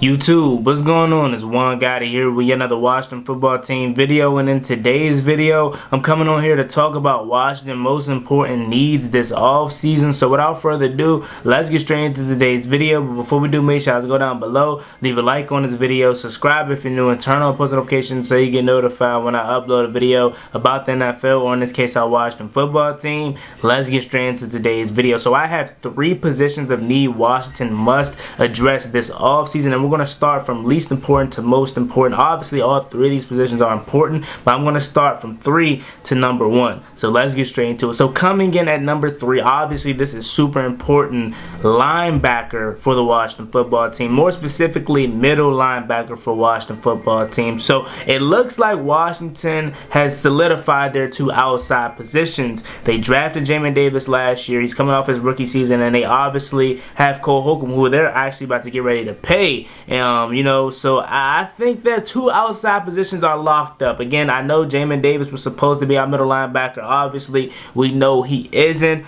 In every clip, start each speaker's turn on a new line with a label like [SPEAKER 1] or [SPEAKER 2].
[SPEAKER 1] YouTube, what's going on? It's Juan Gotti here with another Washington football team video, and in today's video I'm coming on here to talk about Washington's most important needs this off season. So without further ado, let's get straight into today's video. But before we do, make sure to go down below, leave a like on this video, subscribe if you're new, and turn on post notifications so you get notified when I upload a video about the NFL, or in this case our Washington football team. Let's get straight into today's video. So I have 3 positions of need Washington must address this off season, and we're going to start from least important to most important. Obviously all 3 of these positions are important, but I'm going to start from 3 to number 1. So let's get straight into it. So coming in at number 3, obviously this is super important, linebacker for the Washington football team, more specifically middle linebacker for Washington football team. So it looks like Washington has solidified their 2 outside positions. They drafted Jamin Davis last year. He's coming off his rookie season, and they obviously have Cole Holcomb, who they're actually about to get ready to pay. So I think their 2 outside positions are locked up. Again, I know Jamin Davis was supposed to be our middle linebacker. Obviously, we know he isn't.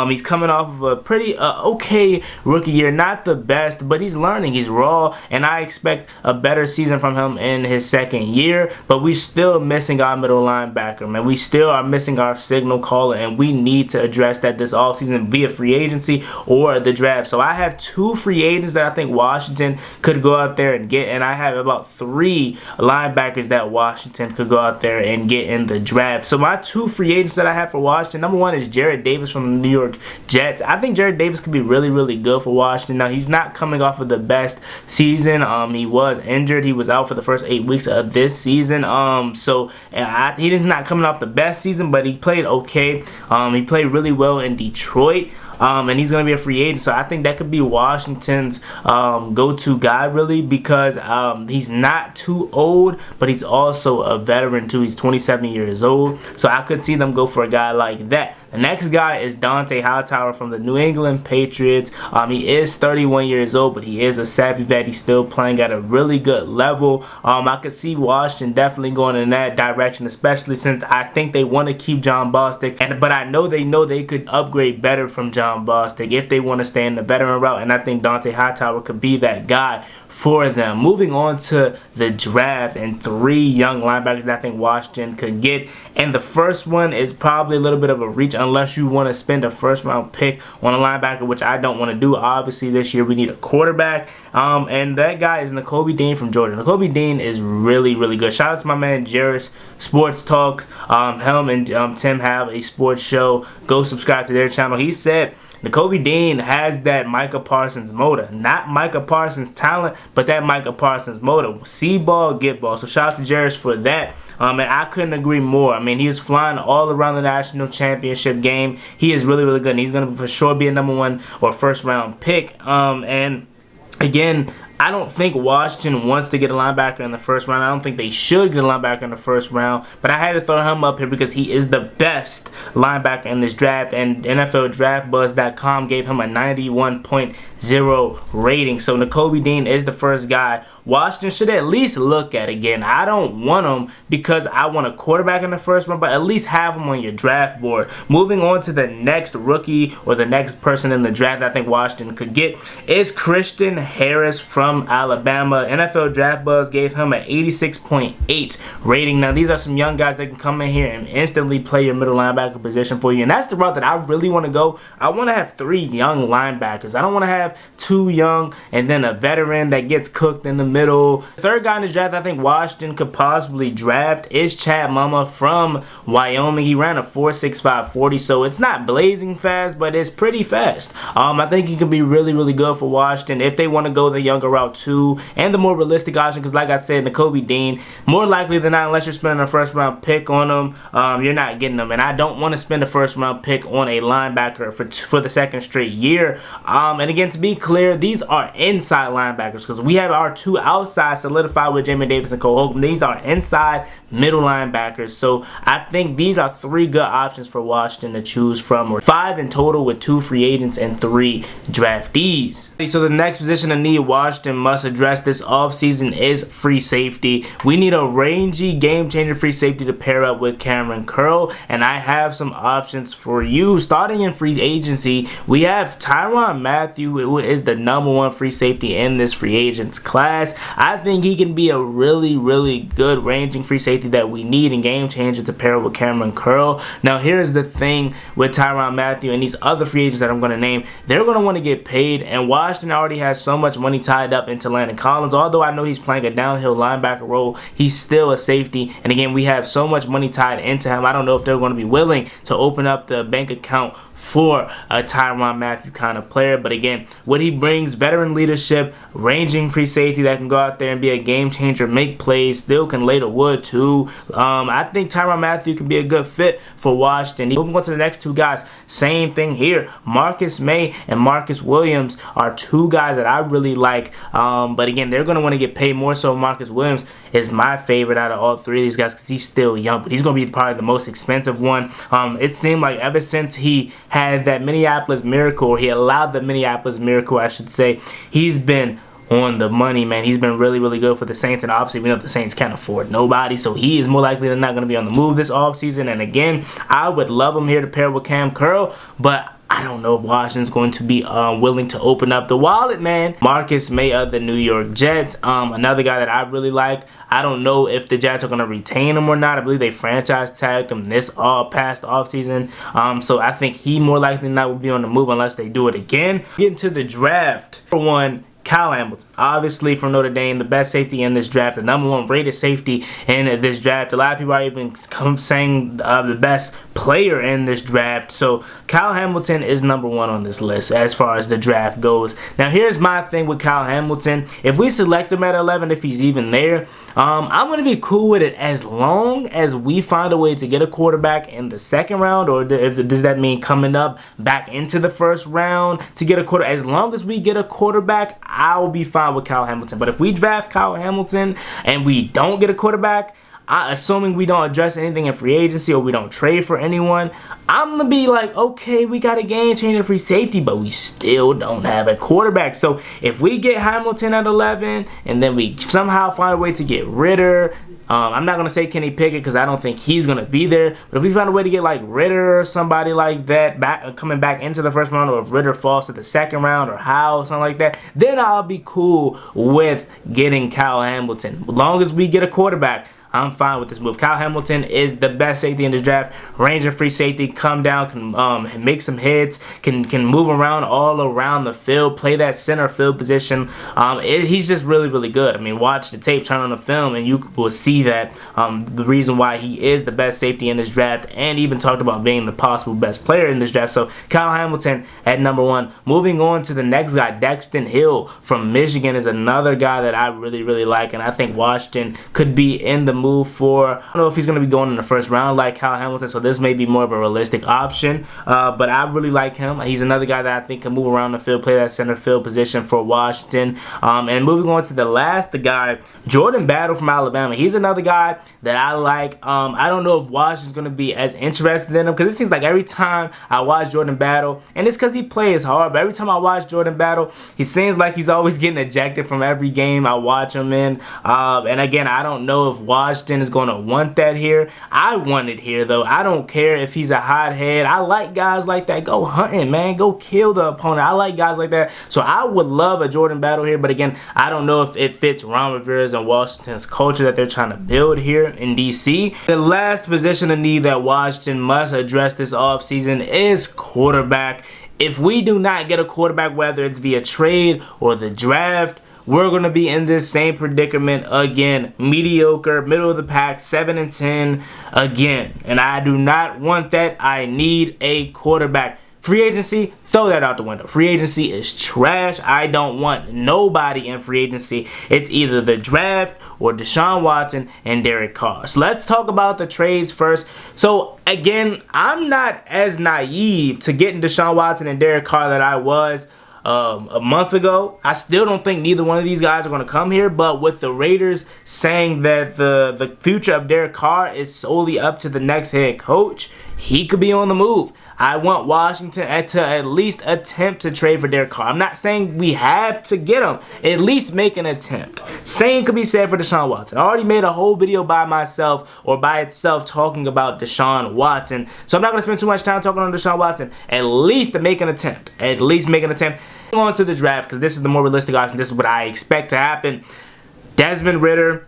[SPEAKER 1] He's coming off of a pretty okay rookie year. Not the best, but he's learning. He's raw, and I expect a better season from him in his 2nd year. But we're still missing our middle linebacker, man. We still are missing our signal caller, and we need to address that this offseason via free agency or the draft. So I have 2 free agents that I think Washington could go out there and get, and I have about 3 linebackers that Washington could go out there and get in the draft. So my 2 free agents that I have for Washington, number 1 is Jarrad Davis from the New York Jets. I think Jarrad Davis could be really good for Washington. Now, he's not coming off of the best season. He was injured. He was out for the first 8 weeks of this season. He is not coming off the best season, but he played okay. He played really well in Detroit. And he's going to be a free agent, so I think that could be Washington's go-to guy, really, because he's not too old, but he's also a veteran too. He's 27 years old, so I could see them go for a guy like that. The next guy is Dante Hightower from the New England Patriots. He is 31 years old, but he is a savvy vet. He's still playing at a really good level. I could see Washington definitely going in that direction, especially since I think they want to keep Jon Bostic, but I know they could upgrade better from Jon Bostic if they want to stay in the veteran route, and I think Dante Hightower could be that guy for them. Moving on to the draft, and 3 young linebackers that I think Washington could get, and the first one is probably a little bit of a reach unless you want to spend a first-round pick on a linebacker, which I don't want to do. Obviously this year we need a quarterback, and that guy is Nakobe Dean from Georgia. Nakobe Dean is really good. Shout out to my man Jairus Sports Talk. Him and Tim have a sports show. Go subscribe to their channel. He said Nakobe Dean has that Micah Parsons motor. Not Micah Parsons talent, but that Micah Parsons motor. See ball, get ball. So shout out to Jairus for that. And I couldn't agree more. I mean, he is flying all around the national championship game. He is really good, and he's going to for sure be a number 1 or first round pick. And again, I don't think Washington wants to get a linebacker in the first round. I don't think they should get a linebacker in the first round, but I had to throw him up here because he is the best linebacker in this draft, and NFLDraftBuzz.com gave him a 91.0 rating. So Nakobe Dean is the first guy Washington should at least look at. Again, I don't want him because I want a quarterback in the first round, but at least have him on your draft board. Moving on to the next rookie or the next person in the draft I think Washington could get is Christian Harris from Alabama. NFL Draft Buzz gave him an 86.8 rating. Now, these are some young guys that can come in here and instantly play your middle linebacker position for you, and that's the route that I really want to go. I want to have 3 young linebackers. I don't want to have 2 young and then a veteran that gets cooked in the middle. The third guy in the draft I think Washington could possibly draft is Chad Muma from Wyoming. He ran a 4.65 40, so it's not blazing fast, but it's pretty fast. I think he could be really good for Washington if they want to go the younger route too, and the more realistic option, because like I said, Nakobe Dean, more likely than not, unless you're spending a first round pick on him, you're not getting him, and I don't want to spend a first round pick on a linebacker for the 2nd straight year. And again, to be clear, these are inside linebackers because we have our 2 outside, solidified with Jamin Davis and Cole Holcomb. These are inside middle linebackers. So I think these are 3 good options for Washington to choose from. Or 5 in total with 2 free agents and 3 draftees. So the next position of need Washington must address this offseason is free safety. We need a rangy, game-changer free safety to pair up with Cameron Curl, and I have some options for you. Starting in free agency, we have Tyrann Mathieu, who is the #1 free safety in this free agents class. I think he can be a really, really good ranging free safety that we need and game changer to pair with Cameron Curl. Now here's the thing with Tyrann Mathieu and these other free agents that I'm going to name. They're going to want to get paid, and Washington already has so much money tied up into Landon Collins. Although I know he's playing a downhill linebacker role, he's still a safety, and again, we have so much money tied into him. I don't know if they're going to be willing to open up the bank account for a Tyrann Mathieu kind of player. But again, what he brings, veteran leadership, ranging free safety that can go out there and be a game changer, make plays, still can lay the wood too. I think Tyrann Mathieu can be a good fit for Washington. Moving on to the next 2 guys, same thing here. Marcus Maye and Marcus Williams are 2 guys that I really like. But again, they're going to want to get paid more. So Marcus Williams is my favorite out of all 3 of these guys because he's still young, but he's going to be probably the most expensive one. It seemed like ever since he had that Minneapolis Miracle, or he allowed the Minneapolis Miracle, I should say, he's been on the money, man. He's been really, really good for the Saints, and obviously we know the Saints can't afford nobody, so he is more likely than not going to be on the move this offseason. And again, I would love him here to pair with Cam Curl, but I don't know if Washington's going to be willing to open up the wallet, man. Marcus Maye of the New York Jets, another guy that I really like. I don't know if the Jets are going to retain him or not. I believe they franchise tagged him this past offseason. So I think he more likely than not will be on the move unless they do it again. Getting to the draft. Number 1, Kyle Hamilton, obviously from Notre Dame, the best safety in this draft, the #1 rated safety in this draft. A lot of people are even saying the best player in this draft. So Kyle Hamilton is #1 on this list as far as the draft goes. Now here's my thing with Kyle Hamilton. If we select him at 11, if he's even there, I'm going to be cool with it as long as we find a way to get a quarterback in the 2nd round, or does that mean coming up back into the 1st round to get a quarterback? As long as we get a quarterback, I'll be fine with Kyle Hamilton. But if we draft Kyle Hamilton and we don't get a quarterback, assuming we don't address anything in free agency or we don't trade for anyone, I'm going to be like, okay, we got a game changer free safety, but we still don't have a quarterback. So if we get Hamilton at 11 and then we somehow find a way to get Ritter, I'm not going to say Kenny Pickett because I don't think he's going to be there. But if we find a way to get like Ritter or somebody like that coming back into the 1st round, or if Ritter falls to the 2nd round or Howe or something like that, then I'll be cool with getting Kyle Hamilton. As long as we get a quarterback, I'm fine with this move. Kyle Hamilton is the best safety in this draft. Range and free safety, come down, can make some hits, can move around all around the field, play that center field position. He's just really, really good. I mean, watch the tape, turn on the film, and you will see that the reason why he is the best safety in this draft, and even talked about being the possible best player in this draft. So Kyle Hamilton at #1. Moving on to the next guy, Dexton Hill from Michigan is another guy that I really, really like, and I think Washington could be in the move for. I don't know if he's going to be going in the 1st round like Kyle Hamilton, so this may be more of a realistic option, but I really like him. He's another guy that I think can move around the field, play that center field position for Washington. And moving on to the guy, Jordan Battle from Alabama. He's another guy that I like. I don't know if Washington's going to be as interested in him, because it seems like every time I watch Jordan Battle, and it's because he plays hard, but every time I watch Jordan Battle, he seems like he's always getting ejected from every game I watch him in. And again, I don't know if Washington is going to want that here. I want it here, though. I don't care if he's a hothead. I like guys like that. Go hunting, man. Go kill the opponent. I like guys like that. So I would love a Jordan Battle here, but again, I don't know if it fits Ron Rivera's and Washington's culture that they're trying to build here in DC. The last position of need that Washington must address this offseason is quarterback. If we do not get a quarterback, whether it's via trade or the draft, we're going to be in this same predicament again. Mediocre, middle of the pack, 7-10 again. And I do not want that. I need a quarterback. Free agency, throw that out the window. Free agency is trash. I don't want nobody in free agency. It's either the draft or Deshaun Watson and Derek Carr. So let's talk about the trades first. So again, I'm not as naive to getting Deshaun Watson and Derek Carr that I was a month ago. I still don't think neither one of these guys are going to come here, but with the Raiders saying that the future of Derek Carr is solely up to the next head coach, he could be on the move. I want Washington to at least attempt to trade for Derek Carr. I'm not saying we have to get him. At least make an attempt. Same could be said for Deshaun Watson. I already made a whole video by myself or by itself talking about Deshaun Watson. So I'm not going to spend too much time talking on Deshaun Watson. At least to make an attempt. At least make an attempt. On to the draft, because this is the more realistic option. This is what I expect to happen. Desmond Ridder,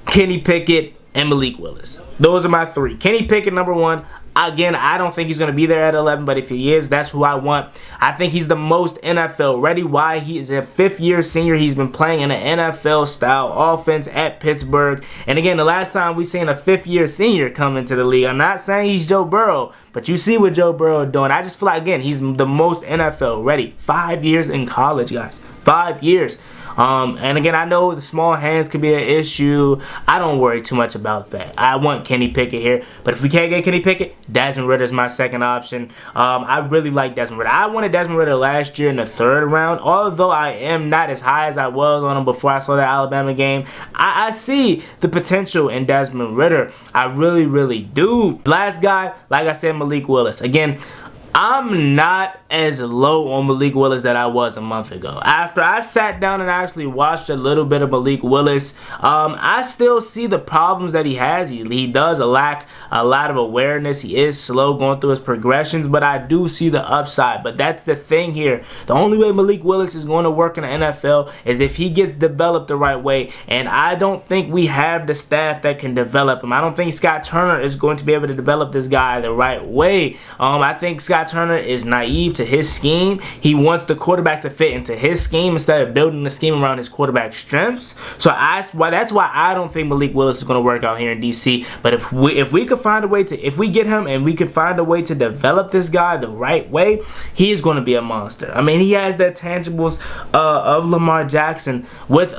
[SPEAKER 1] Kenny Pickett, and Malik Willis. Those are my three. Kenny Pickett, number one. Again, I don't think he's going to be there at 11, but if he is, that's who I want. I think he's the most NFL ready. Why? He is a fifth-year senior. He's been playing in an NFL-style offense at Pittsburgh. And again, the last time we seen a fifth-year senior come into the league, I'm not saying he's Joe Burrow, but you see what Joe Burrow is doing. I just feel like, again, he's the most NFL ready. 5 years in college, guys. 5 years. And again, I know the small hands could be an issue. I don't worry too much about that. I want Kenny Pickett here. But if we can't get Kenny Pickett, Desmond Ridder is my second option. I really like Desmond Ridder. I wanted Desmond Ridder last year in the 3rd round. Although I am not as high as I was on him before I saw the Alabama game, I see the potential in Desmond Ridder. I really, really do. Last guy, like I said, Malik Willis. Again, I'm not as low on Malik Willis that I was a month ago. After I sat down and actually watched a little bit of Malik Willis, I still see the problems that he has. He does lack a lot of awareness. He is slow going through his progressions, but I do see the upside. But that's the thing here. The only way Malik Willis is going to work in the NFL is if he gets developed the right way, and I don't think we have the staff that can develop him. I don't think Scott Turner is going to be able to develop this guy the right way. I think Scott Turner is naive to his scheme. He wants the quarterback to fit into his scheme instead of building the scheme around his quarterback strengths. So that's why I don't think Malik Willis is going to work out here in DC. But if we could find a way to, if we get him and we could find a way to develop this guy the right way, he is going to be a monster. I mean, he has the tangibles of Lamar Jackson with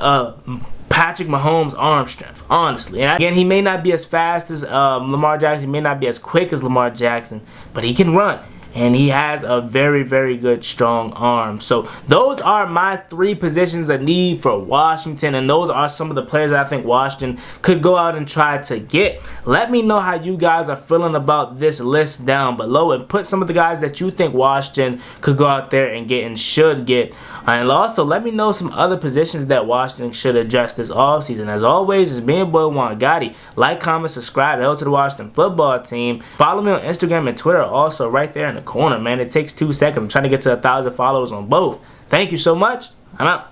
[SPEAKER 1] Patrick Mahomes' arm strength, honestly. And again, he may not be as fast as Lamar Jackson. He may not be as quick as Lamar Jackson, but he can run. And he has a very, very good, strong arm. So those are my 3 positions of need for Washington. And those are some of the players that I think Washington could go out and try to get. Let me know how you guys are feeling about this list down below. And put some of the guys that you think Washington could go out there and get and should get. And also, let me know some other positions that Washington should address this offseason. As always, it's me and boy Juan Gotti. Like, comment, subscribe. Hell to the Washington football team. Follow me on Instagram and Twitter also right there in the corner, man. It takes 2 seconds. I'm trying to get to 1,000 followers on both. Thank you so much. I'm out.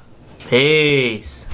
[SPEAKER 1] Peace.